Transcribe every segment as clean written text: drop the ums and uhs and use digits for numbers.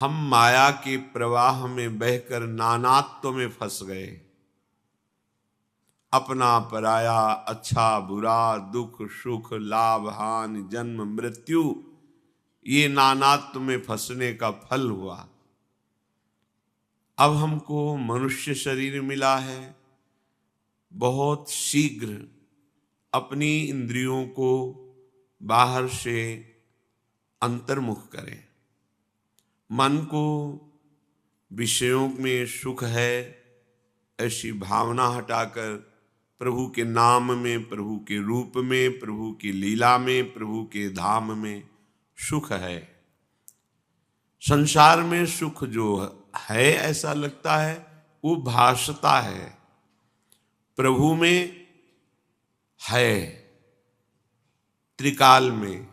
हम माया के प्रवाह में बहकर नानात्व में फंस गए। अपना पराया, अच्छा बुरा, दुख सुख, लाभ हानि, जन्म मृत्यु, ये नानात्व में फंसने का फल हुआ। अब हमको मनुष्य शरीर मिला है। बहुत शीघ्र अपनी इंद्रियों को बाहर से अंतर्मुख करें। मन को विषयों में सुख है ऐसी भावना हटाकर प्रभु के नाम में, प्रभु के रूप में, प्रभु की लीला में, प्रभु के धाम में सुख है। संसार में सुख जो है ऐसा लगता है वो भासता है, प्रभु में है त्रिकाल में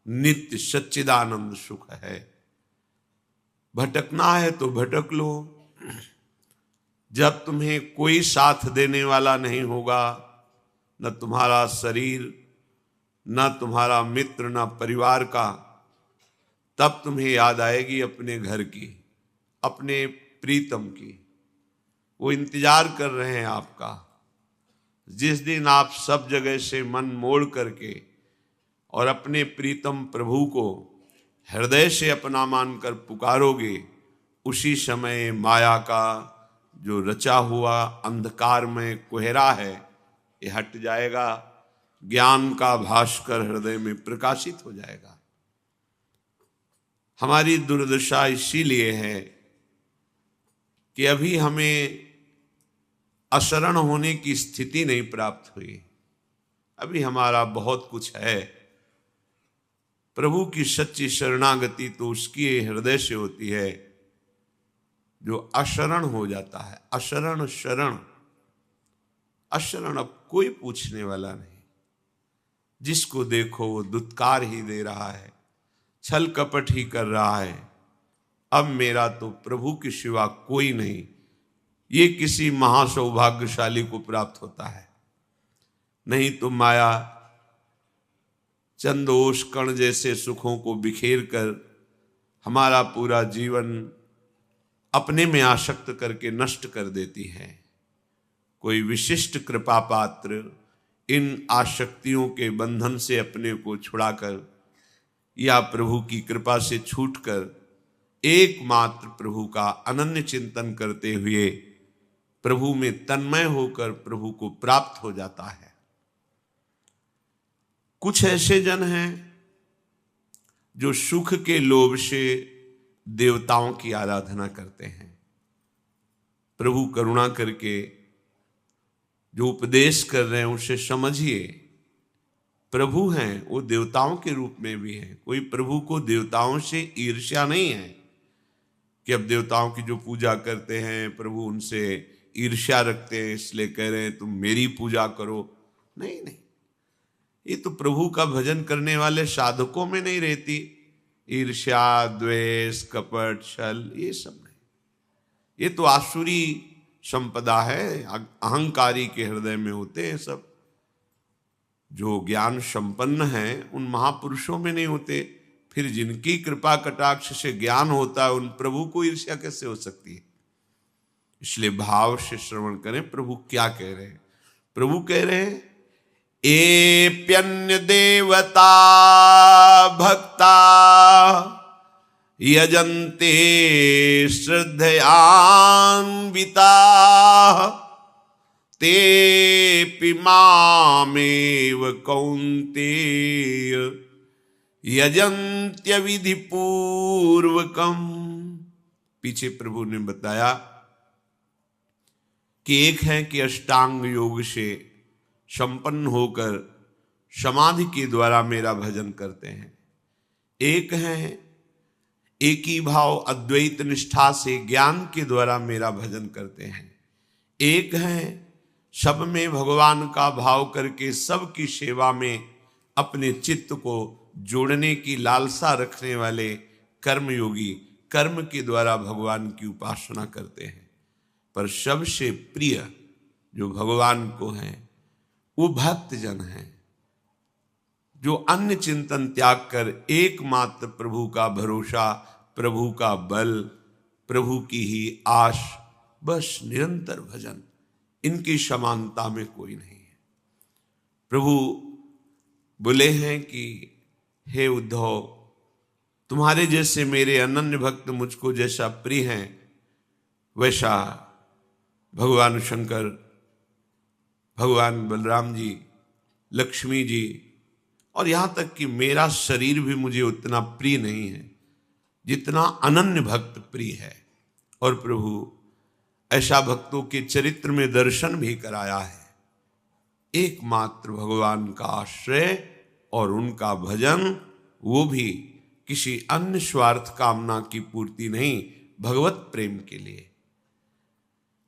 नित्य सच्चिदानंद सुख है। भटकना है तो भटक लो। जब तुम्हें कोई साथ देने वाला नहीं होगा, न तुम्हारा शरीर, न तुम्हारा मित्र, न परिवार का, तब तुम्हें याद आएगी अपने घर की, अपने प्रीतम की। वो इंतजार कर रहे हैं आपका। जिस दिन आप सब जगह से मन मोड़ करके और अपने प्रीतम प्रभु को हृदय से अपना मानकर पुकारोगे, उसी समय माया का जो रचा हुआ अंधकार में कोहरा है ये हट जाएगा। ज्ञान का भास्कर हृदय में प्रकाशित हो जाएगा। हमारी दुर्दशा इसीलिए है कि अभी हमें अशरण होने की स्थिति नहीं प्राप्त हुई। अभी हमारा बहुत कुछ है। प्रभु की सच्ची शरणागति तो उसकी हृदय से होती है जो अशरण हो जाता है। अशरण शरण, अशरण अब कोई पूछने वाला नहीं। जिसको देखो वो दुत्कार ही दे रहा है, छल कपट ही कर रहा है। अब मेरा तो प्रभु के सिवा कोई नहीं, ये किसी महासौभाग्यशाली को प्राप्त होता है। नहीं तो माया चंदोष कण जैसे सुखों को बिखेर कर हमारा पूरा जीवन अपने में आसक्त करके नष्ट कर देती है। कोई विशिष्ट कृपा पात्र इन आसक्तियों के बंधन से अपने को छुड़ाकर या प्रभु की कृपा से छूटकर एकमात्र प्रभु का अनन्य चिंतन करते हुए प्रभु में तन्मय होकर प्रभु को प्राप्त हो जाता है। कुछ ऐसे जन हैं जो सुख के लोभ से देवताओं की आराधना करते हैं। प्रभु करुणा करके जो उपदेश कर रहे हैं उसे समझिए। प्रभु हैं वो देवताओं के रूप में भी हैं। कोई प्रभु को देवताओं से ईर्ष्या नहीं है कि अब देवताओं की जो पूजा करते हैं प्रभु उनसे ईर्ष्या रखते हैं इसलिए कह रहे हैं तुम मेरी पूजा करो। नहीं नहीं, ये तो प्रभु का भजन करने वाले साधकों में नहीं रहती। ईर्ष्या, द्वेष, कपट, छल, ये सब नहीं। ये तो आसुरी संपदा है, अहंकारी के हृदय में होते हैं सब। जो ज्ञान संपन्न हैं उन महापुरुषों में नहीं होते। फिर जिनकी कृपा कटाक्ष से ज्ञान होता है उन प्रभु को ईर्ष्या कैसे हो सकती है? इसलिए भाव से श्रवण करें प्रभु क्या कह रहे हैं। प्रभु कह रहे हैं एप्यन्य देवता भक्ता यजन्ते श्रद्धयान्विता तेऽपि मामेव कौन्तेय यजन्त्य विधि पूर्वकम। पीछे प्रभु ने बताया कि एक है कि अष्टांग योग से संपन्न होकर समाधि के द्वारा मेरा भजन करते हैं। एक है एक ही भाव अद्वैत निष्ठा से ज्ञान के द्वारा मेरा भजन करते हैं। एक है सब में भगवान का भाव करके सबकी सेवा में अपने चित्त को जोड़ने की लालसा रखने वाले कर्मयोगी कर्म के द्वारा भगवान की उपासना करते हैं। पर सबसे प्रिय जो भगवान को है वो भक्त जन हैं जो अन्य चिंतन त्याग कर एकमात्र प्रभु का भरोसा प्रभु का बल, प्रभु की ही आश, बस निरंतर भजन, इनकी समानता में कोई नहीं है। प्रभु बोले हैं कि हे उद्धव, तुम्हारे जैसे मेरे अनन्य भक्त मुझको जैसा प्रिय हैं, वैसा भगवान शंकर, भगवान बलराम जी, लक्ष्मी जी, और यहां तक कि मेरा शरीर भी मुझे उतना प्रिय नहीं है जितना अनन्य भक्त प्रिय है। और प्रभु ऐसा भक्तों के चरित्र में दर्शन भी कराया है। एकमात्र भगवान का आश्रय और उनका भजन, वो भी किसी अन्य स्वार्थ कामना की पूर्ति नहीं, भगवत प्रेम के लिए।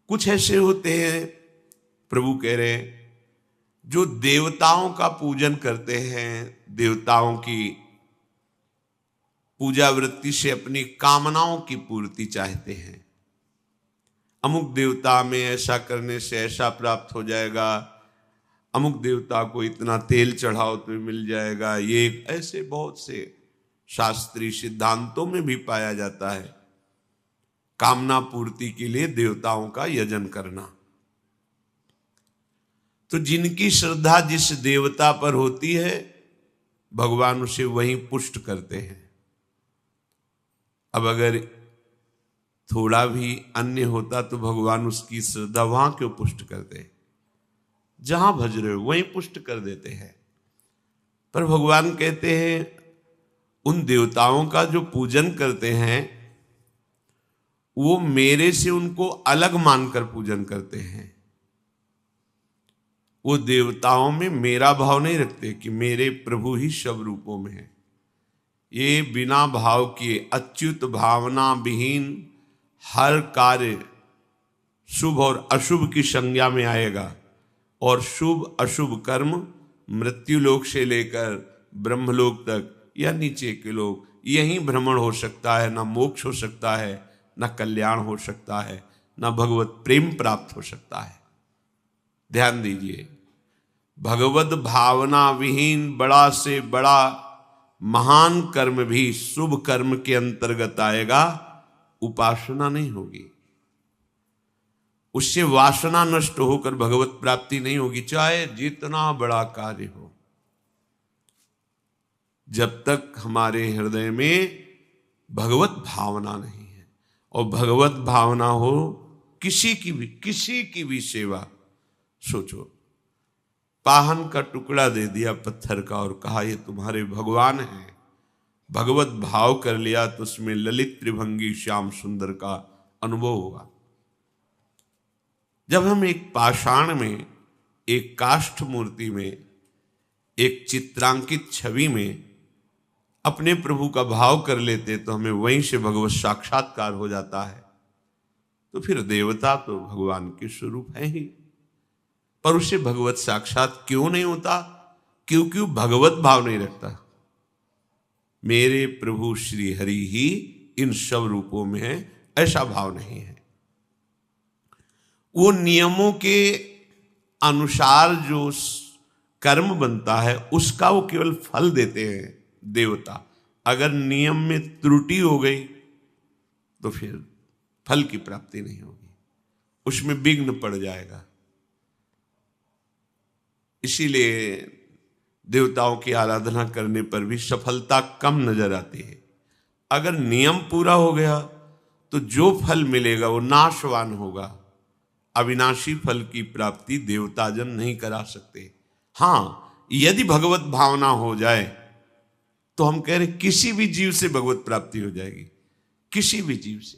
कुछ ऐसे होते हैं, प्रभु कह रहे हैं, जो देवताओं का पूजन करते हैं, देवताओं की पूजा वृत्ति से अपनी कामनाओं की पूर्ति चाहते हैं। अमुक देवता में ऐसा करने से ऐसा प्राप्त हो जाएगा, अमुक देवता को इतना तेल चढ़ाओ तो मिल जाएगा। ये ऐसे बहुत से शास्त्रीय सिद्धांतों में भी पाया जाता है, कामना पूर्ति के लिए देवताओं का यजन करना। तो जिनकी श्रद्धा जिस देवता पर होती है, भगवान उसे वहीं पुष्ट करते हैं। अब अगर थोड़ा भी अन्य होता तो भगवान उसकी श्रद्धा वहां क्यों पुष्ट करते? जहां भज रहे हो वहीं पुष्ट कर देते हैं। पर भगवान कहते हैं, उन देवताओं का जो पूजन करते हैं वो मेरे से उनको अलग मानकर पूजन करते हैं। वो देवताओं में मेरा भाव नहीं रखते कि मेरे प्रभु ही सब रूपों में है। ये बिना भाव किए अच्युत भावना विहीन हर कार्य शुभ और अशुभ की संज्ञा में आएगा। और शुभ अशुभ कर्म मृत्युलोक से लेकर ब्रह्मलोक तक या नीचे के लोग, यही भ्रमण हो सकता है, ना मोक्ष हो सकता है, ना कल्याण हो सकता है, ना भगवत प्रेम प्राप्त हो सकता है। ध्यान दीजिए, भगवत भावना विहीन बड़ा से बड़ा महान कर्म भी शुभ कर्म के अंतर्गत आएगा, उपासना नहीं होगी। उससे वासना नष्ट होकर भगवत प्राप्ति नहीं होगी, चाहे जितना बड़ा कार्य हो। जब तक हमारे हृदय में भगवत भावना नहीं है, और भगवत भावना हो किसी की भी सेवा। सोचो, पाहन का टुकड़ा दे दिया पत्थर का और कहा ये तुम्हारे भगवान हैं, भगवत भाव कर लिया तो उसमें ललित त्रिभंगी श्याम सुंदर का अनुभव होगा। जब हम एक पाषाण में, एक काष्ठ मूर्ति में, एक चित्रांकित छवि में अपने प्रभु का भाव कर लेते तो हमें वहीं से भगवत साक्षात्कार हो जाता है। तो फिर देवता तो भगवान के स्वरूप है ही, पर उसे भगवत साक्षात क्यों नहीं होता? क्योंकि वो भगवत भाव नहीं रखता। मेरे प्रभु श्री हरि ही इन सब रूपों में है, ऐसा भाव नहीं है। वो नियमों के अनुसार जो कर्म बनता है उसका वो केवल फल देते हैं देवता। अगर नियम में त्रुटि हो गई तो फिर फल की प्राप्ति नहीं होगी, उसमें विघ्न पड़ जाएगा। इसीलिए देवताओं की आराधना करने पर भी सफलता कम नजर आती है। अगर नियम पूरा हो गया तो जो फल मिलेगा वो नाशवान होगा। अविनाशी फल की प्राप्ति देवताजन नहीं करा सकते। हाँ, यदि भगवत भावना हो जाए तो हम कह रहे किसी भी जीव से भगवत प्राप्ति हो जाएगी, किसी भी जीव से।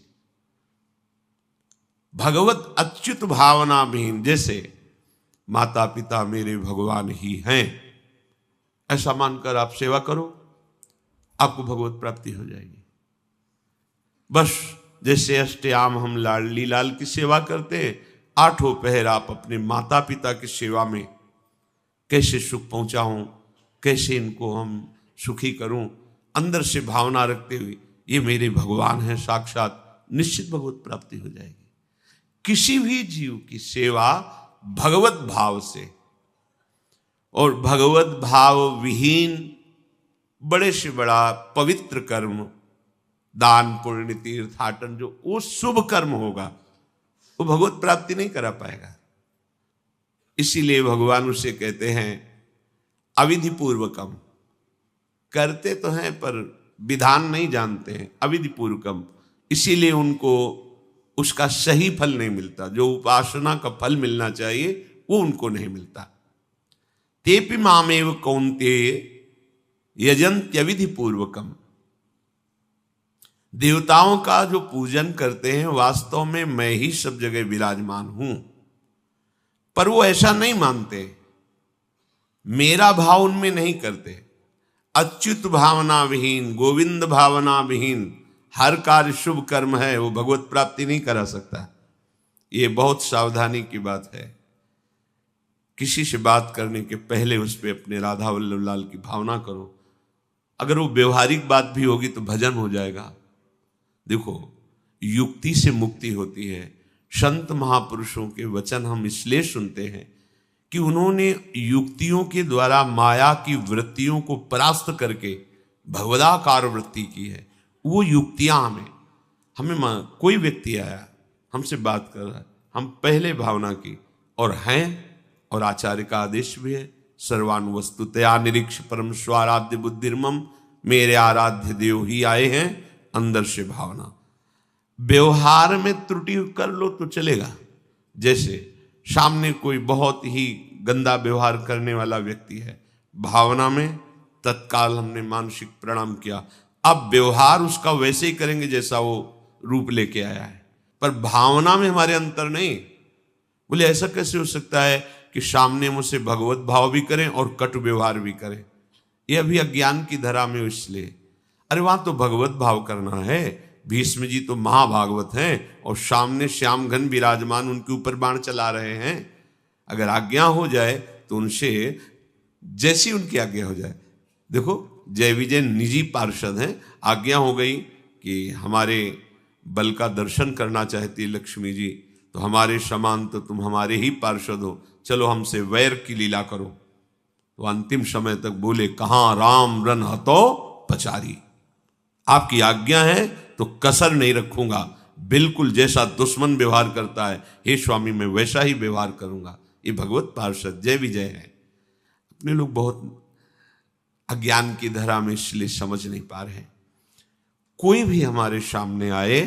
भगवत अच्युत भावना विहीन, जैसे माता पिता मेरे भगवान ही हैं, ऐसा मानकर आप सेवा करो, आपको भगवत प्राप्ति हो जाएगी। बस जैसे अष्टयाम हम लाडली लाल की सेवा करते हैं, आठों पहर आप अपने माता पिता की सेवा में कैसे सुख पहुंचाऊं, कैसे इनको हम सुखी करूं, अंदर से भावना रखते हुए ये मेरे भगवान हैं साक्षात, निश्चित भगवत प्राप्ति हो जाएगी। किसी भी जीव की सेवा भगवत भाव से, और भगवत भाव विहीन बड़े से बड़ा पवित्र कर्म दान पुण्य तीर्थाटन, जो वो शुभ कर्म होगा, वो भगवत प्राप्ति नहीं करा पाएगा। इसीलिए भगवान उसे कहते हैं अविधि पूर्वकम। करते तो हैं पर विधान नहीं जानते हैं, अविधि पूर्वकम। इसीलिए उनको उसका सही फल नहीं मिलता, जो उपासना का फल मिलना चाहिए वो उनको नहीं मिलता। तेपि मामेव कौन्तेय यजन्त्यविधि पूर्वकम। देवताओं का जो पूजन करते हैं वास्तव में मैं ही सब जगह विराजमान हूं, पर वो ऐसा नहीं मानते, मेरा भाव उनमें नहीं करते। अच्युत भावना विहीन, गोविंद भावना विहीन हर कार्य शुभ कर्म है, वो भगवत प्राप्ति नहीं करा सकता। ये बहुत सावधानी की बात है। किसी से बात करने के पहले उस पर अपने राधा वल्लभ लाल की भावना करो। अगर वो व्यवहारिक बात भी होगी तो भजन हो जाएगा। देखो, युक्ति से मुक्ति होती है। संत महापुरुषों के वचन हम इसलिए सुनते हैं कि उन्होंने युक्तियों के द्वारा माया की वृत्तियों को परास्त करके भगवदाकार वृत्ति की है। वो युक्तियां हमें कोई व्यक्ति आया हमसे बात कर रहा है, हम पहले भावना की और हैं, और आचार्य का आदेश भी है, सर्वानुवस्तुतया निरीक्ष परम स्वाराध्य बुद्धिर्मम, मेरे आराध्य देव ही आए हैं, अंदर से भावना। व्यवहार में त्रुटि कर लो तो चलेगा। जैसे सामने कोई बहुत ही गंदा व्यवहार करने वाला व्यक्ति है, भावना में तत्काल हमने मानसिक प्रणाम किया, अब व्यवहार उसका वैसे ही करेंगे जैसा वो रूप लेके आया है, पर भावना में हमारे अंतर नहीं। बोले ऐसा कैसे हो सकता है कि सामने मुझसे भगवत भाव भी करें और कटु व्यवहार भी करें? ये अभी अज्ञान की धरा में, इसलिए अरे वहां तो भगवत भाव करना है। भीष्म जी तो महाभागवत हैं और सामने श्याम घन विराजमान उनके ऊपर बाण चला रहे हैं। अगर आज्ञा हो जाए तो उनसे जैसी उनकी आज्ञा हो जाए। देखो, जय विजय निजी पार्षद हैं, आज्ञा हो गई कि हमारे बल का दर्शन करना चाहती है लक्ष्मी जी, तो हमारे समान तो तुम हमारे ही पार्षद हो, चलो हमसे वैर की लीला करो। तो अंतिम समय तक बोले, कहां राम रन हतो पचारी, आपकी आज्ञा है तो कसर नहीं रखूंगा, बिल्कुल जैसा दुश्मन व्यवहार करता है हे स्वामी मैं वैसा ही व्यवहार करूंगा। ये भगवत पार्षद जय विजय है। अपने लोग बहुत अज्ञान की धरा में इसलिए समझ नहीं पा रहे। कोई भी हमारे सामने आए,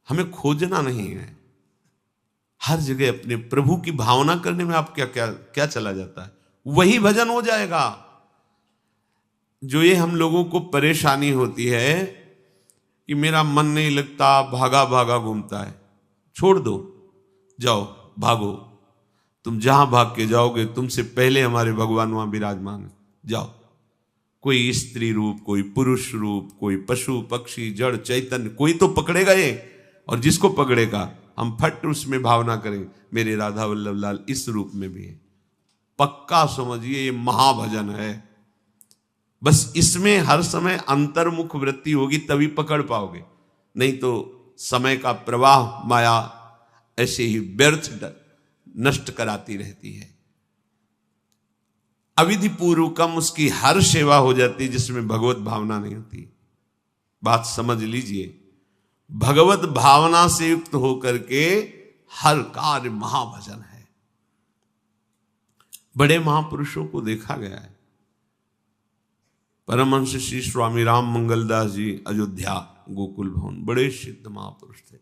हमें खोजना नहीं है, हर जगह अपने प्रभु की भावना करने में आप क्या चला जाता है, वही भजन हो जाएगा। जो ये हम लोगों को परेशानी होती है कि मेरा मन नहीं लगता, भागा भागा घूमता है, छोड़ दो, जाओ भागो। तुम जहां भाग के जाओगे तुमसे पहले हमारे भगवान वहां विराजमान है, जाओ। कोई स्त्री रूप, कोई पुरुष रूप, कोई पशु पक्षी जड़ चैतन्य, कोई तो पकड़ेगा ये, और जिसको पकड़ेगा हम फट उसमें भावना करें मेरे राधा वल्लभ लाल इस रूप में भी है। पक्का समझिए ये महाभजन है। बस इसमें हर समय अंतर्मुख वृत्ति होगी तभी पकड़ पाओगे, नहीं तो समय का प्रवाह माया ऐसे ही व्यर्थ नष्ट कराती रहती है। अविधि पूर्वकम उसकी हर सेवा हो जाती है जिसमें भगवत भावना नहीं होती। बात समझ लीजिए, भगवत भावना से युक्त होकर के हर कार्य महाभजन है। बड़े महापुरुषों को देखा गया है। परमहंस श्री स्वामी राम मंगलदास जी अयोध्या गोकुल भवन बड़े सिद्ध महापुरुष थे।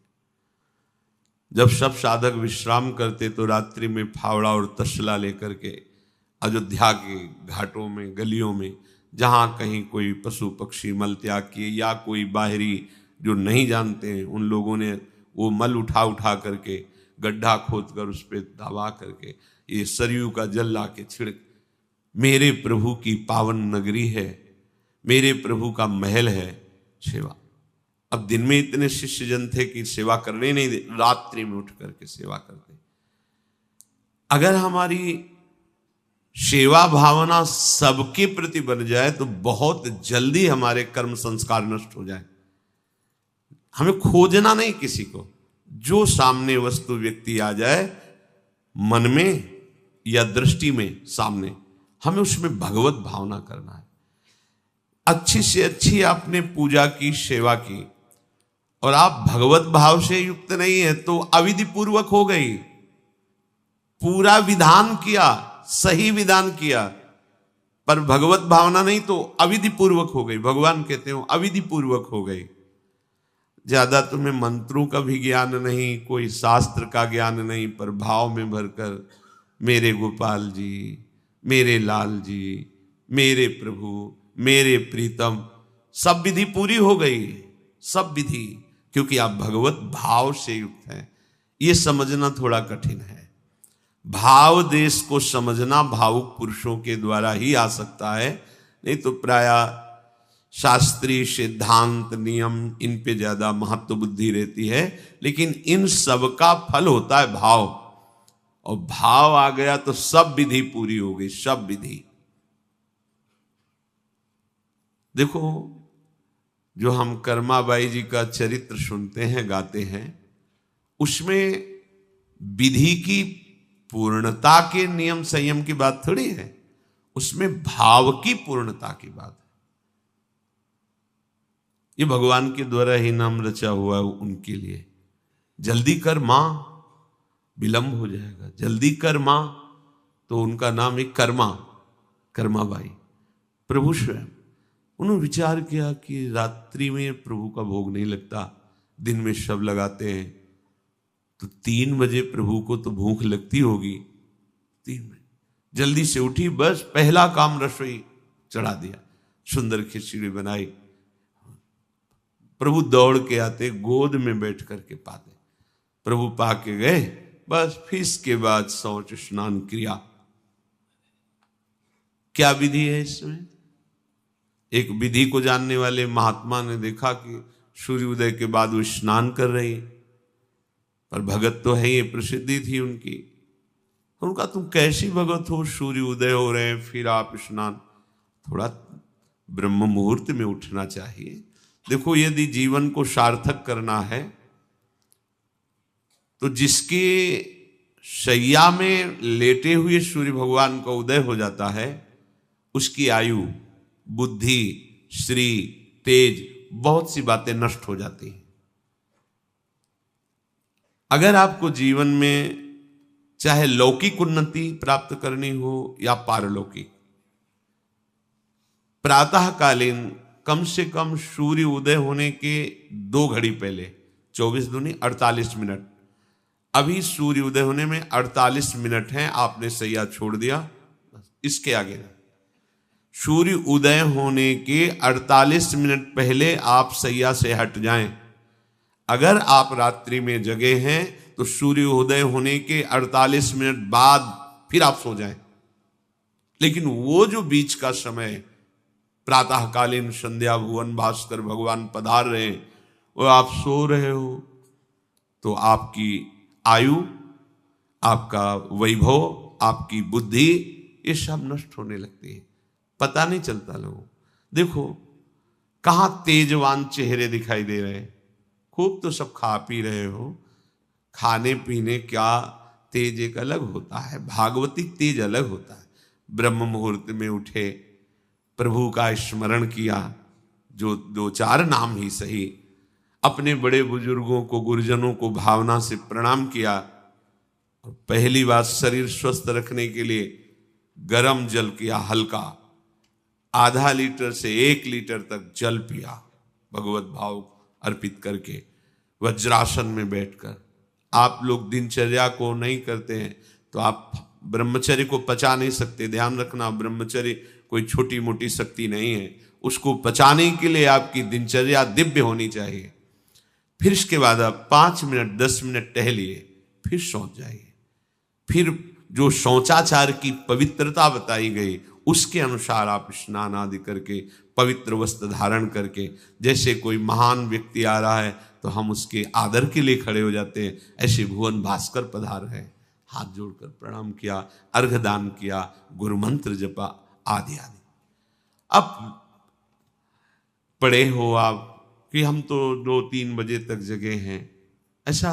जब सब साधक विश्राम करते तो रात्रि में फावड़ा और तसला लेकर के अयोध्या के घाटों में गलियों में जहां कहीं कोई पशु पक्षी मल त्याग किए या कोई बाहरी जो नहीं जानते हैं उन लोगों ने वो मल उठा करके गड्ढा खोद कर उस पर दबा करके ये सरयू का जल ला के छिड़क, मेरे प्रभु की पावन नगरी है, मेरे प्रभु का महल है, सेवा। अब दिन में इतने शिष्य जन थे कि सेवा करने नहीं दे, रात्रि में उठ करके सेवा करते। अगर हमारी सेवा भावना सबके प्रति बन जाए तो बहुत जल्दी हमारे कर्म संस्कार नष्ट हो जाए। हमें खोजना नहीं किसी को, जो सामने वस्तु व्यक्ति आ जाए मन में या दृष्टि में सामने, हमें उसमें भगवत भावना करना है। अच्छी से अच्छी आपने पूजा की, सेवा की, और आप भगवत भाव से युक्त नहीं है तो अविधि पूर्वक हो गई। पूरा विधान किया, सही विधान किया, पर भगवत भावना नहीं तो अविधि पूर्वक हो गई। भगवान कहते हो अविधि पूर्वक हो गई। ज्यादा तुम्हें मंत्रों का भी ज्ञान नहीं, कोई शास्त्र का ज्ञान नहीं, पर भाव में भरकर मेरे गोपाल जी, मेरे लाल जी, मेरे प्रभु, मेरे प्रीतम, सब विधि पूरी हो गई, सब विधि, क्योंकि आप भगवत भाव से युक्त हैं। ये समझना थोड़ा कठिन है। भाव देश को समझना भावुक पुरुषों के द्वारा ही आ सकता है, नहीं तो प्रायः शास्त्रीय सिद्धांत नियम इन पे ज्यादा महत्व बुद्धि रहती है। लेकिन इन सब का फल होता है भाव, और भाव आ गया तो सब विधि पूरी हो गई, सब विधि। देखो, जो हम कर्माबाई जी का चरित्र सुनते हैं, गाते हैं, उसमें विधि की पूर्णता के नियम संयम की बात थोड़ी है, उसमें भाव की पूर्णता की बात है। ये भगवान के द्वारा ही नाम रचा हुआ है उनके लिए। जल्दी कर मां, विलंब हो जाएगा। जल्दी कर मां, तो उनका नाम एक कर्माबाई, प्रभु स्वयं। उन्होंने विचार किया कि रात्रि में प्रभु का भोग नहीं लगता, दिन में सब लगाते हैं, तो 3 बजे प्रभु को तो भूख लगती होगी। 3 बजे जल्दी से उठी, बस पहला काम रसोई चढ़ा दिया, सुंदर खिचड़ी बनाई। प्रभु दौड़ के आते, गोद में बैठ करके पाते, प्रभु पा के गए, बस फिर इसके बाद शौच स्नान क्रिया। क्या विधि है इसमें? एक विधि को जानने वाले महात्मा ने देखा कि सूर्योदय के बाद वो स्नान कर रही, पर भगत तो है, ये प्रसिद्धि थी उनकी। उनका तुम कैसी भगत हो, सूर्योदय हो रहे हैं फिर आप स्नान? थोड़ा ब्रह्म मुहूर्त में उठना चाहिए। देखो, यदि जीवन को सार्थक करना है तो जिसके शैया में लेटे हुए सूर्य भगवान का उदय हो जाता है, उसकी आयु, बुद्धि, श्री, तेज, बहुत सी बातें नष्ट हो जाती हैं। अगर आपको जीवन में चाहे लौकिक उन्नति प्राप्त करनी हो या पारलौकिक, प्रातःकालीन कम से कम सूर्य उदय होने के 2 घड़ी पहले, 24 दूनी 48 मिनट, अभी सूर्य उदय होने में 48 मिनट हैं, आपने सैया छोड़ दिया, इसके आगे नहीं। सूर्य उदय होने के 48 मिनट पहले आप सैया से हट जाएं। अगर आप रात्रि में जगे हैं तो सूर्य उदय होने के 48 मिनट बाद फिर आप सो जाएं। लेकिन वो जो बीच का समय, प्रातःकालीन संध्या भुवन भास्कर भगवान पधार रहे हैं, वो आप सो रहे हो, तो आपकी आयु, आपका वैभव, आपकी बुद्धि, ये सब नष्ट होने लगती है, पता नहीं चलता लोगों। देखो, कहां तेजवान चेहरे दिखाई दे रहे हैं। खूब तो सब खा पी रहे हो, खाने पीने क्या तेज एक अलग होता है, भागवतिक तेज अलग होता है। ब्रह्म मुहूर्त में उठे, प्रभु का स्मरण किया, जो 2-4 नाम ही सही, अपने बड़े बुजुर्गों को, गुरुजनों को भावना से प्रणाम किया, और पहली बात शरीर स्वस्थ रखने के लिए गर्म जल किया, हल्का, आधा लीटर से 1 लीटर तक जल पिया, भगवत भाव अर्पित करके, वज्रासन में बैठकर। आप लोग दिनचर्या को नहीं करते हैं तो आप ब्रह्मचर्य को पचा नहीं सकते। ध्यान रखना, ब्रह्मचर्य कोई छोटी मोटी शक्ति नहीं है, उसको पचाने के लिए आपकी दिनचर्या दिव्य होनी चाहिए। फिर इसके बाद आप 5 मिनट 10 मिनट टहलिए, फिर सो जाइए। फिर जो शौचाचार की पवित्रता बताई गई उसके अनुसार आप स्नान आदि करके, पवित्र वस्त्र धारण करके, जैसे कोई महान व्यक्ति आ रहा है तो हम उसके आदर के लिए खड़े हो जाते हैं, ऐसे भुवन भास्कर पधार है, हाथ जोड़कर प्रणाम किया, अर्घदान किया, गुरु मंत्र जपा, आदि आदि। अब पड़े हो आप कि हम तो 2-3 बजे तक जगे हैं, ऐसा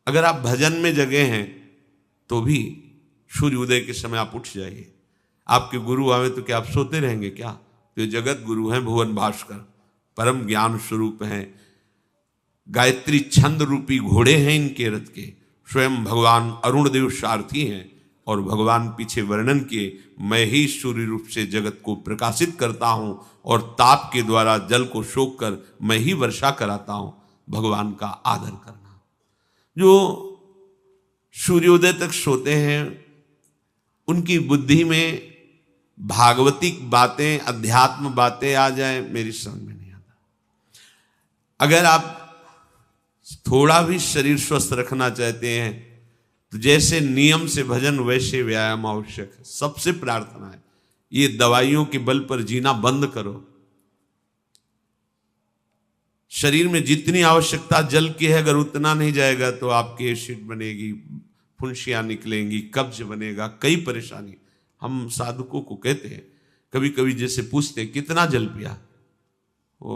अगर आप भजन में जगे हैं तो भी सूर्योदय के समय आप उठ जाइए। आपके गुरु आवे तो क्या आप सोते रहेंगे क्या? जो जगत गुरु हैं भुवन भास्कर, परम ज्ञान स्वरूप हैं, गायत्री छंद रूपी घोड़े हैं इनके रथ के, स्वयं भगवान अरुण देव सारथी हैं, और भगवान पीछे वर्णन किए, मैं ही सूर्य रूप से जगत को प्रकाशित करता हूं और ताप के द्वारा जल को सोख कर मैं ही वर्षा कराता हूं। भगवान का आदर करना। जो सूर्योदय तक सोते हैं उनकी बुद्धि में भागवतिक बातें, अध्यात्म बातें आ जाए, मेरी समझ में नहीं आता। अगर आप थोड़ा भी शरीर स्वस्थ रखना चाहते हैं तो जैसे नियम से भजन वैसे व्यायाम आवश्यक है। सबसे प्रार्थना है, ये दवाइयों के बल पर जीना बंद करो। शरीर में जितनी आवश्यकता जल की है, अगर उतना नहीं जाएगा तो आपकी एसिड बनेगी, फुंसियां निकलेंगी, कब्ज बनेगा, कई परेशानी। हम साधुकों को कहते हैं, कभी कभी जैसे पूछते कितना जल पिया, वो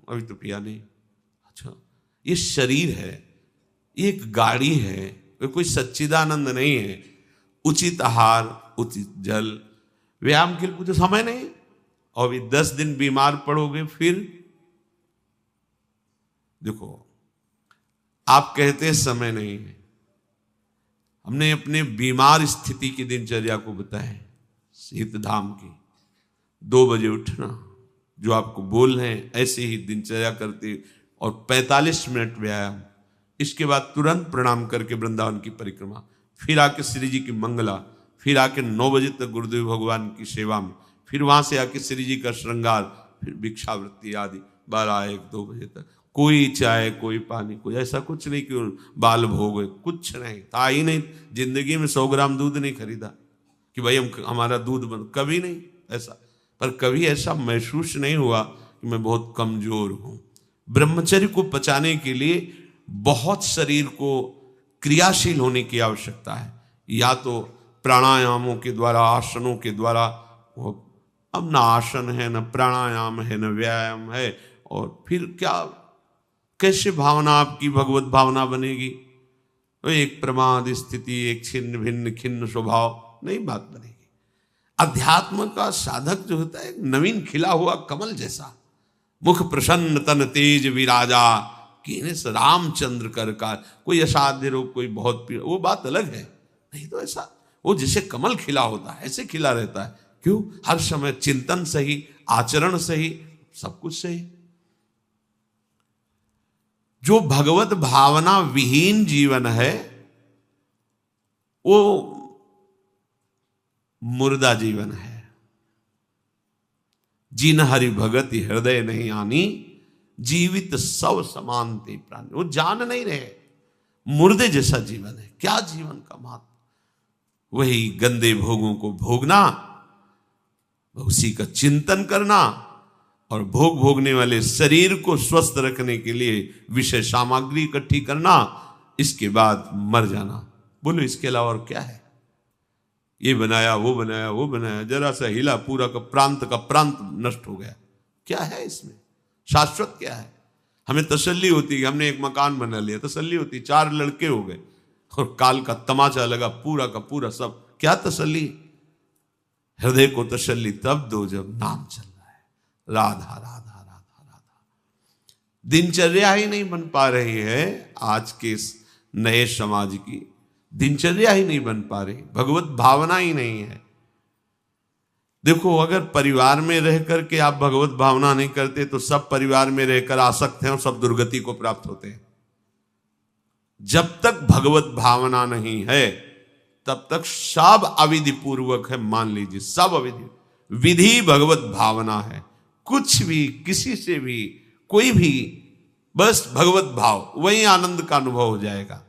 अभी तो पिया नहीं। अच्छा, ये शरीर है, ये एक गाड़ी है, वे कोई सच्चिदानंद नहीं है। उचित आहार, उचित जल, व्यायाम के लिए कुछ समय नहीं। और भी 10 दिन बीमार पड़ोगे फिर देखो, आप कहते हैं समय नहीं है। हमने अपने बीमार स्थिति की दिनचर्या को बताया, शीतधाम की 2 बजे उठना, जो आपको बोल रहे हैं ऐसे ही दिनचर्या करते, और 45 मिनट व्यायाम, इसके बाद तुरंत प्रणाम करके वृंदावन की परिक्रमा, फिर आके श्री जी की मंगला, फिर आके 9 बजे तक गुरुदेव भगवान की सेवा में, फिर वहां से आके श्री जी का श्रृंगार, फिर भिक्षावृत्ति आदि 12-1-2 बजे तक। कोई चाय, कोई पानी, कोई ऐसा कुछ नहीं कि बाल भोग, कुछ नहीं था ही नहीं। जिंदगी में 100 ग्राम दूध नहीं खरीदा कि भाई हमारा दूध बंद, कभी नहीं ऐसा। पर कभी ऐसा महसूस नहीं हुआ कि मैं बहुत कमजोर हूं। ब्रह्मचर्य को पचाने के लिए बहुत शरीर को क्रियाशील होने की आवश्यकता है, या तो प्राणायामों के द्वारा, आसनों के द्वारा। अब ना आसन है, न प्राणायाम है, न व्यायाम है, और फिर क्या, कैसे भावना आपकी भगवत भावना बनेगी? तो एक प्रमाद स्थिति, एक छिन्न भिन्न खिन्न स्वभाव, नहीं बात बनेगी। अध्यात्म का साधक जो होता है, एक नवीन खिला हुआ कमल जैसा, मुख प्रसन्न तन तेज विराजा, कीनेस रामचंद्र कर का। कोई असाध्य रोग, कोई बहुत पीड़ा, वो बात अलग है। नहीं तो ऐसा वो जैसे कमल खिला होता है ऐसे खिला रहता है। क्यों? हर समय चिंतन सही, आचरण सही, सब कुछ सही। जो भगवत भावना विहीन जीवन है वो मुर्दा जीवन है। जिन हरि भगति हृदय नहीं आनी, जीवित सब समानते प्राणी। वो जान नहीं रहे, मुर्दे जैसा जीवन है। क्या जीवन का महत्व? वही गंदे भोगों को भोगना, उसी का चिंतन करना, और भोग भोगने वाले शरीर को स्वस्थ रखने के लिए विषय सामग्री इकट्ठी करना, इसके बाद मर जाना। बोलो इसके अलावा और क्या है? ये बनाया, वो बनाया, वो बनाया, जरा सा हिला, पूरा का प्रांत नष्ट हो गया। क्या है इसमें? शाश्वत क्या है? हमें तसल्ली होती है, हमने एक मकान बना लिया, तसल्ली होती, 4 लड़के हो गए और काल का तमाचा लगा, पूरा का पूरा सब। क्या तसल्ली? हृदय को तसल्ली तब दो जब नाम चल रहा है, राधा राधा राधा राधा। दिनचर्या ही नहीं बन पा रही है आज के नए समाज की, दिनचर्या ही नहीं बन पा रही, भगवत भावना ही नहीं है। देखो, अगर परिवार में रह करके आप भगवत भावना नहीं करते तो सब परिवार में रहकर आसक्त हैं और सब दुर्गति को प्राप्त होते हैं। जब तक भगवत भावना नहीं है तब तक सब अविधि पूर्वक है। मान लीजिए सब अविधि, विधि भगवत भावना है। कुछ भी, किसी से भी, कोई भी, बस भगवत भाव, वही आनंद का अनुभव हो जाएगा।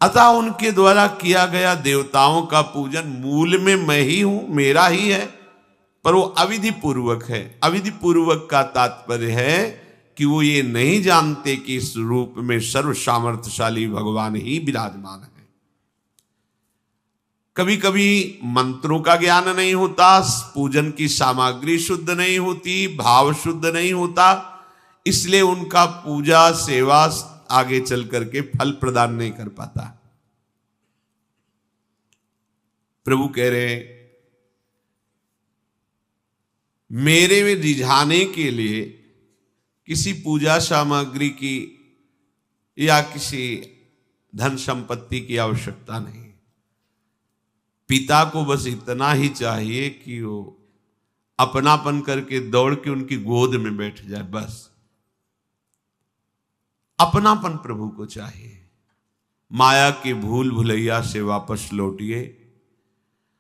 अतः उनके द्वारा किया गया देवताओं का पूजन मूल में मैं ही हूं, मेरा ही है, पर वो अविधि पूर्वक है। अविधि पूर्वक का तात्पर्य है कि वो ये नहीं जानते कि इस रूप में सर्व सामर्थ्यशाली भगवान ही विराजमान है। कभी कभी मंत्रों का ज्ञान नहीं होता, पूजन की सामग्री शुद्ध नहीं होती, भाव शुद्ध नहीं होता, इसलिए उनका पूजा सेवा आगे चल करके फल प्रदान नहीं कर पाता। प्रभु कह रहे मेरे में रिझाने के लिए किसी पूजा सामग्री की या किसी धन संपत्ति की आवश्यकता नहीं। पिता को बस इतना ही चाहिए कि वो अपनापन करके दौड़ के उनकी गोद में बैठ जाए, बस अपनापन प्रभु को चाहिए। माया के भूल भुलैया से वापस लौटिए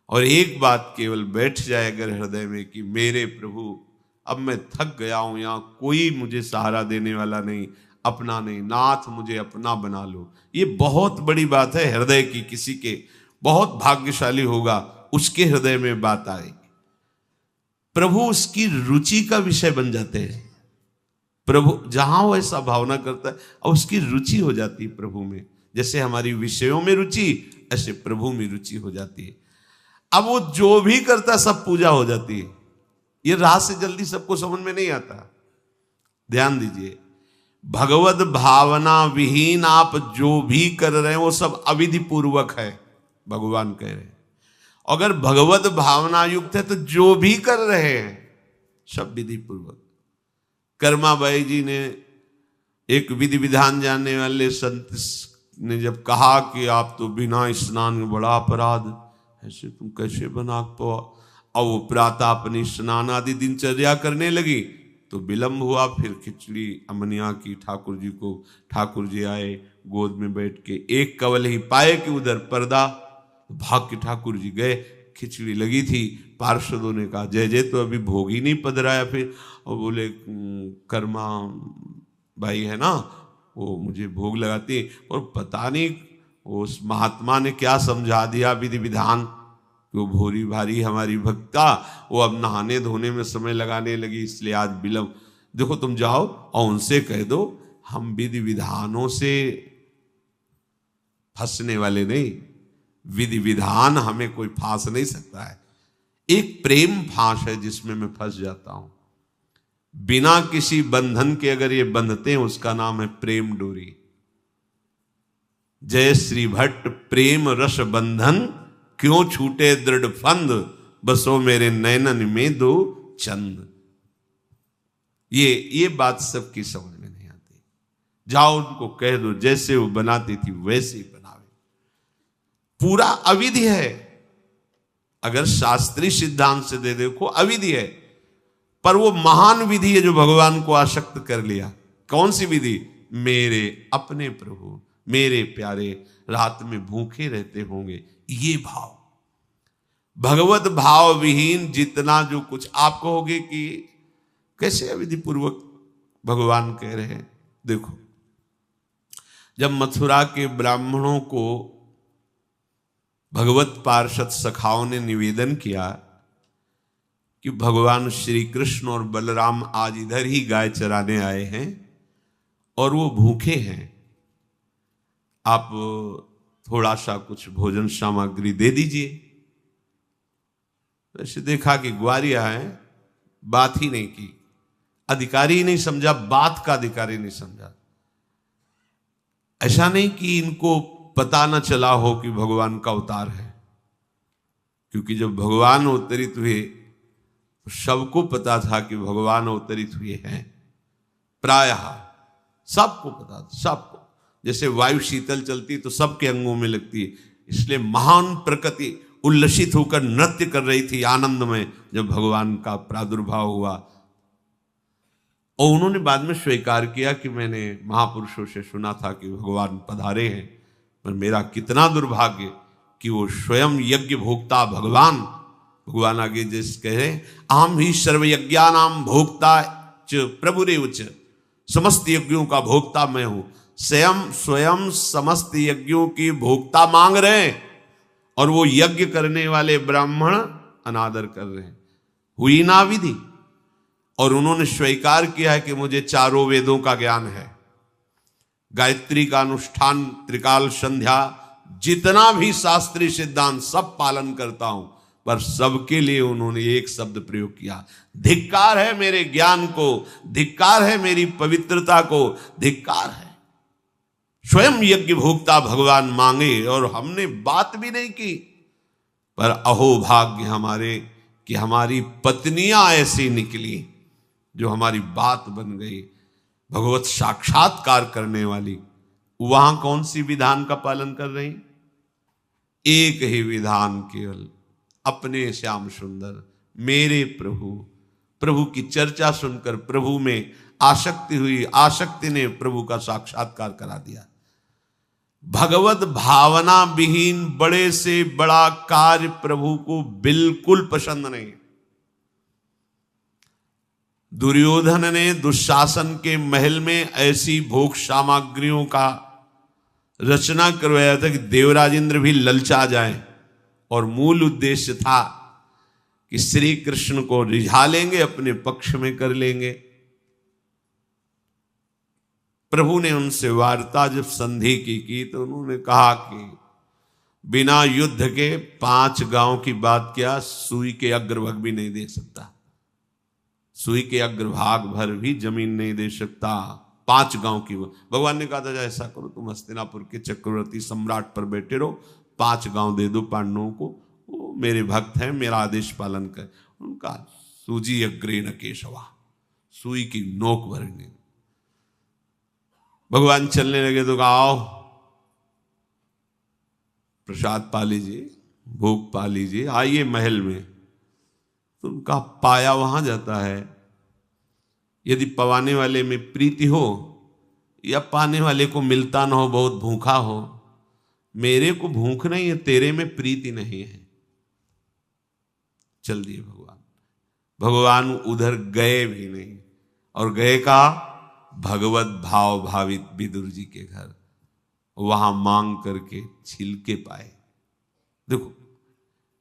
और एक बात केवल बैठ जाए अगर हृदय में कि मेरे प्रभु अब मैं थक गया हूं, यहां कोई मुझे सहारा देने वाला नहीं, अपना नहीं, नाथ मुझे अपना बना लो। ये बहुत बड़ी बात है हृदय की। किसी के बहुत भाग्यशाली होगा उसके हृदय में बात आएगी। प्रभु उसकी रुचि का विषय बन जाते हैं। प्रभु जहां वो ऐसा भावना करता है और उसकी रुचि हो जाती है प्रभु में। जैसे हमारी विषयों में रुचि, ऐसे प्रभु में रुचि हो जाती है। अब वो जो भी करता सब पूजा हो जाती है। ये राह से जल्दी सबको समझ में नहीं आता। ध्यान दीजिए, भगवत भावना विहीन आप जो भी कर रहे हैं वो सब अविधि पूर्वक है, भगवान कह रहे हैं। अगर भगवत भावना युक्त है तो जो भी कर रहे हैं सब विधि पूर्वक। कर्माबाई जी ने, एक विधि विधान जानने वाले संत ने जब कहा कि आप तो बिना स्नान में बड़ा अपराध, ऐसे तुम कैसे बना पाओ, और वो प्रातः अपनी स्नान आदि दिनचर्या करने लगी तो विलंब हुआ। फिर खिचड़ी अमनिया की ठाकुर जी को, ठाकुर जी आए गोद में बैठ के, एक कवल ही पाए कि उधर पर्दा, भाग के ठाकुर जी गए। खिचड़ी लगी थी, पार्षदों ने कहा जय जय तो अभी भोग ही नहीं पधराया। फिर और बोले कर्मा भाई है ना, वो मुझे भोग लगाती है। और पता नहीं उस महात्मा ने क्या समझा दिया विधि विधान, वो भोरी भारी हमारी भक्ता, वो अब नहाने धोने में समय लगाने लगी, इसलिए आज विलंब। देखो तुम जाओ और उनसे कह दो हम विधि विधानों से फंसने वाले नहीं, विधि विधान हमें कोई फांस नहीं सकता है। एक प्रेम फांस है जिसमें मैं फंस जाता हूं। बिना किसी बंधन के अगर ये बंधते हैं उसका नाम है प्रेम डोरी। जय श्री भट्ट प्रेम रस बंधन, क्यों छूटे दृढ़ फंद, बसो मेरे नैनन में दो चंद। ये बात सबकी समझ में नहीं आती। जाओ उनको कह दो जैसे वो बनाती थी वैसे ही बनावे। पूरा अविधि है। अगर शास्त्रीय सिद्धांत से दे देखो अविधि है, पर वो महान विधि है जो भगवान को आसक्त कर लिया। कौन सी विधि? मेरे अपने प्रभु, मेरे प्यारे रात में भूखे रहते होंगे, ये भाव। भगवत भाव विहीन जितना जो कुछ आप कहोगे कि कैसे अविधि पूर्वक भगवान कह रहे हैं। देखो, जब मथुरा के ब्राह्मणों को भगवत पार्षद सखाओं ने निवेदन किया कि भगवान श्री कृष्ण और बलराम आज इधर ही गाय चराने आए हैं और वो भूखे हैं, आप थोड़ा सा कुछ भोजन सामग्री दे दीजिए। वैसे देखा कि ग्वारिया है, बात ही नहीं की, अधिकारी ही नहीं समझा, बात का अधिकारी नहीं समझा। ऐसा नहीं कि इनको पता न चला हो कि भगवान का अवतार है, क्योंकि जब भगवान अवतरित हुए तो सबको पता था कि भगवान अवतरित हुए हैं। प्रायः सबको पता था, सबको। जैसे वायु शीतल चलती तो सबके अंगों में लगती है, इसलिए महान प्रकृति उल्लसित होकर नृत्य कर रही थी आनंद में जब भगवान का प्रादुर्भाव हुआ। और उन्होंने बाद में स्वीकार किया कि मैंने महापुरुषों से सुना था कि भगवान पधारे हैं, पर मेरा कितना दुर्भाग्य कि वो स्वयं यज्ञ भोक्ता भगवान आगे जैसे कह रहे, अहम ही सर्वयज्ञानाम भोक्ता च प्रभुरेव च, समस्त यज्ञों का भोक्ता मैं हूं। स्वयं समस्त यज्ञों की भोक्ता मांग रहे हैं और वो यज्ञ करने वाले ब्राह्मण अनादर कर रहे हैं। हुई ना विधि। और उन्होंने स्वीकार किया है कि मुझे चारों वेदों का ज्ञान है, गायत्री का अनुष्ठान, त्रिकाल संध्या, जितना भी शास्त्रीय सिद्धांत सब पालन करता हूं, पर सबके लिए उन्होंने एक शब्द प्रयोग किया, धिक्कार है मेरे ज्ञान को, धिक्कार है मेरी पवित्रता को, धिक्कार है। स्वयं यज्ञ भोक्ता भगवान मांगे और हमने बात भी नहीं की। पर अहो भाग्य हमारे कि हमारी पत्नियां ऐसी निकली जो हमारी बात बन गई, भगवत साक्षात्कार करने वाली। वहां कौन सी विधान का पालन कर रही? एक ही विधान केवल, अपने श्याम सुंदर मेरे प्रभु। प्रभु की चर्चा सुनकर प्रभु में आसक्ति हुई, आसक्ति ने प्रभु का साक्षात्कार करा दिया। भगवत भावना विहीन बड़े से बड़ा कार्य प्रभु को बिल्कुल पसंद नहीं। दुर्योधन ने दुशासन के महल में ऐसी भोग सामग्रियों का रचना करवाया था कि देवराज इंद्र भी ललचा जाए, और मूल उद्देश्य था कि श्री कृष्ण को रिझा लेंगे, अपने पक्ष में कर लेंगे। प्रभु ने उनसे वार्ता जब संधि की तो उन्होंने कहा कि बिना युद्ध के 5 गांव की बात क्या, सुई के अग्रभाग भी नहीं दे सकता, सुई के अग्रभाग भर भी जमीन नहीं दे सकता। 5 गांव की भगवान ने कहा था ऐसा करो, तुम हस्तिनापुर के चक्रवर्ती सम्राट पर बैठे रहो, 5 गांव दे दो पांडवों को, वो मेरे भक्त हैं, मेरा आदेश पालन कर। उनका सूजी अग्रे न केशवा, सुई की नोक भर नहीं। भगवान चलने लगे तो कहा आओ प्रसाद पा लीजिए, भोग पा लीजिए, आइए महल में। तो उनका पाया वहां जाता है। यदि पवाने वाले में प्रीति हो या पाने वाले को मिलता ना हो, बहुत भूखा हो, मेरे को भूख नहीं है, तेरे में प्रीति नहीं है, चल दिए भगवान। भगवान उधर गए भी नहीं, और गए का भगवत भाव भावित विदुर जी के घर, वहां मांग करके छिलके पाए। देखो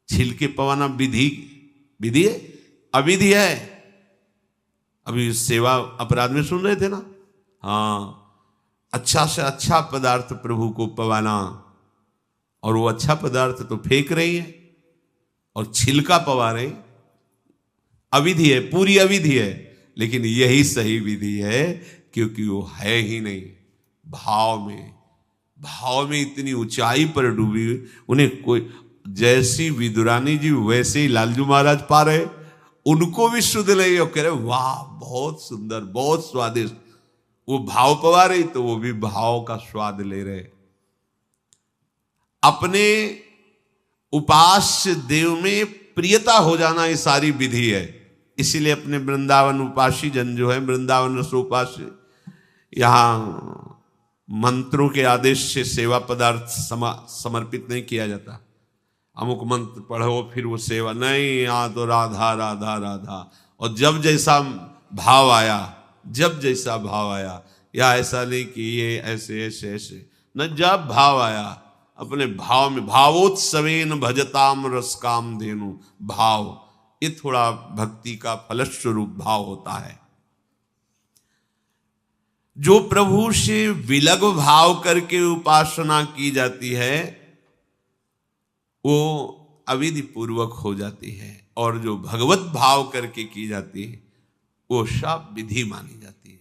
छिलके पवाना विधि है, अविधि है। अभी सेवा अपराध में सुन रहे थे ना, हाँ, अच्छा से अच्छा पदार्थ प्रभु को पवाना, और वो अच्छा पदार्थ तो फेंक रही है और छिलका पवा रही, अविधि है, पूरी अविधि है। लेकिन यही सही विधि है, क्योंकि वो है ही नहीं भाव में इतनी ऊंचाई पर डूबी। उन्हें कोई, जैसी विदुरानी जी वैसे ही लालजू महाराज पा रहे, उनको भी शुद्ध नहीं, और कह रहे वाह बहुत सुंदर, बहुत स्वादिष्ट। वो भाव पवा रही तो वो भी भाव का स्वाद ले रहे। अपने उपास्य देव में प्रियता हो जाना ये सारी विधि है। इसीलिए अपने वृंदावन उपासी जन जो है, वृंदावन रसोपास्य, यहां मंत्रों के आदेश से सेवा पदार्थ समर्पित नहीं किया जाता। अमुक मंत्र पढ़ो फिर वो सेवा नहीं, यहाँ तो राधा राधा राधा। और जब जैसा भाव आया, या ऐसा नहीं कि ये ऐसे ऐसे ऐसे न, जब भाव आया अपने भाव में, भावोत्सवेन भजताम रसकाम धेनु, भाव, ये थोड़ा भक्ति का फलस्वरूप भाव होता है। जो प्रभु से विलग भाव करके उपासना की जाती है वो अविधि पूर्वक हो जाती है, और जो भगवत भाव करके की जाती है वो सब विधि मानी जाती है।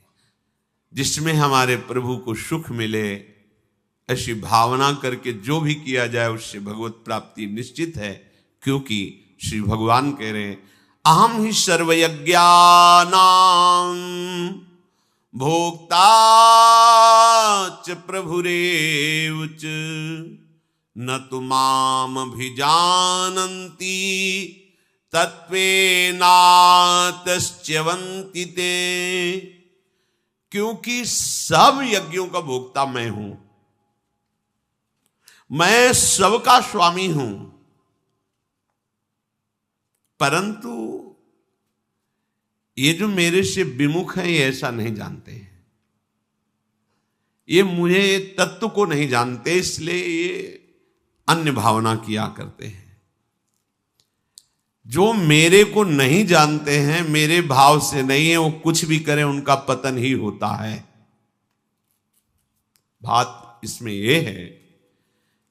जिसमें हमारे प्रभु को सुख मिले, ऐसी भावना करके जो भी किया जाए उससे भगवत प्राप्ति निश्चित है। क्योंकि श्री भगवान कह रहे हैं अहम ही सर्वयज्ञानां भोक्ता च प्रभुरेव च न तु माम अभिजानन्ति तत्त्वेनातश्च्यवन्ति ते। क्योंकि सब यज्ञों का भोक्ता मैं हूं, मैं सबका स्वामी हूं, परंतु ये जो मेरे से विमुख हैं ये ऐसा नहीं जानते हैं, ये मुझे तत्व को नहीं जानते, इसलिए ये अन्य भावना किया करते हैं। जो मेरे को नहीं जानते हैं, मेरे भाव से नहीं है, वो कुछ भी करें उनका पतन ही होता है। बात इसमें यह है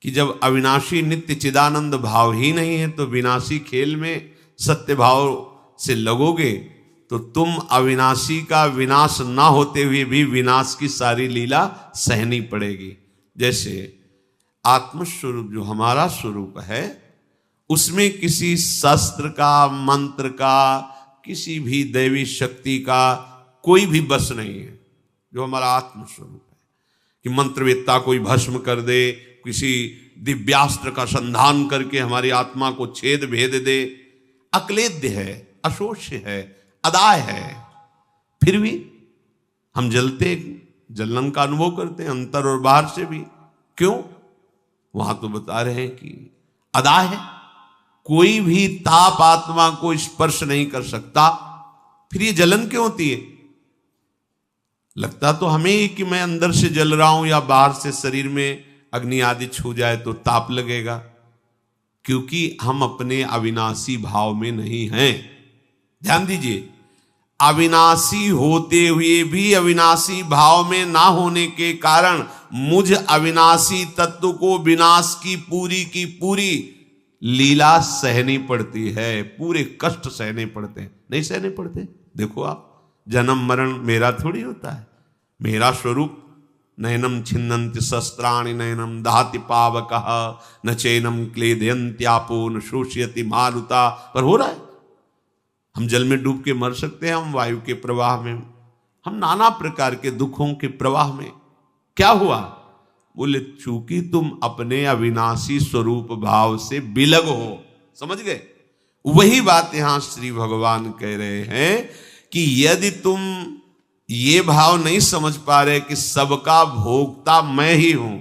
कि जब अविनाशी नित्य चिदानंद भाव ही नहीं है तो विनाशी खेल में सत्य भाव से लगोगे तो तुम अविनाशी का विनाश ना होते हुए भी विनाश की सारी लीला सहनी पड़ेगी। जैसे आत्मस्वरूप जो हमारा स्वरूप है उसमें किसी शस्त्र का, मंत्र का, किसी भी दैवी शक्ति का कोई भी बस नहीं है। जो हमारा आत्मस्वरूप है कि मंत्रवेत्ता कोई भस्म कर दे, किसी दिव्यास्त्र का संधान करके हमारी आत्मा को छेद भेद दे, अक्लेद्य है, अशोष्य है, अदाय है। फिर भी हम जलन का अनुभव करते हैं, अंतर और बाहर से भी। क्यों? वहां तो बता रहे हैं कि अदाय है, कोई भी ताप आत्मा को स्पर्श नहीं कर सकता। फिर ये जलन क्यों होती है? लगता तो हमें ही कि मैं अंदर से जल रहा हूं या बाहर से शरीर में अग्नि आदि छू जाए तो ताप लगेगा, क्योंकि हम अपने अविनाशी भाव में नहीं हैं। ध्यान दीजिए, अविनाशी होते हुए भी अविनाशी भाव में ना होने के कारण मुझ अविनाशी तत्व को विनाश की पूरी लीला सहनी पड़ती है, पूरे कष्ट सहने पड़ते हैं। नहीं सहने पड़ते? देखो आप, जन्म मरण मेरा थोड़ी होता है। मेरा स्वरूप नयनम छिन्नन्ति शस्त्राणि नयनम दहति पावकः न चैनम क्लेदयन्त्यापो न शोषयति मारुता, पर हो रहा है। हम जल में डूब के मर सकते हैं, हम वायु के प्रवाह में, हम नाना प्रकार के दुखों के प्रवाह में। क्या हुआ? बोले चूंकि तुम अपने अविनाशी स्वरूप भाव से बिलग हो। समझ गए? वही बात यहां श्री भगवान कह रहे हैं कि यदि तुम ये भाव नहीं समझ पा रहे कि सबका भोक्ता मैं ही हूं,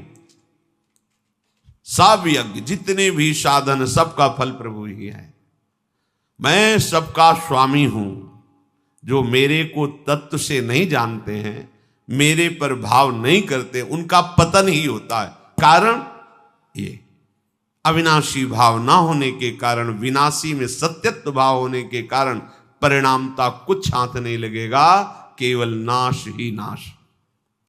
सब यज्ञ जितने भी साधन सबका फल प्रभु ही है, मैं सबका स्वामी हूं। जो मेरे को तत्व से नहीं जानते हैं, मेरे पर भाव नहीं करते, उनका पतन ही होता है। कारण ये अविनाशी भाव ना होने के कारण, विनाशी में सत्यत्व भाव होने के कारण परिणामता कुछ हाथ नहीं लगेगा, केवल नाश ही नाश।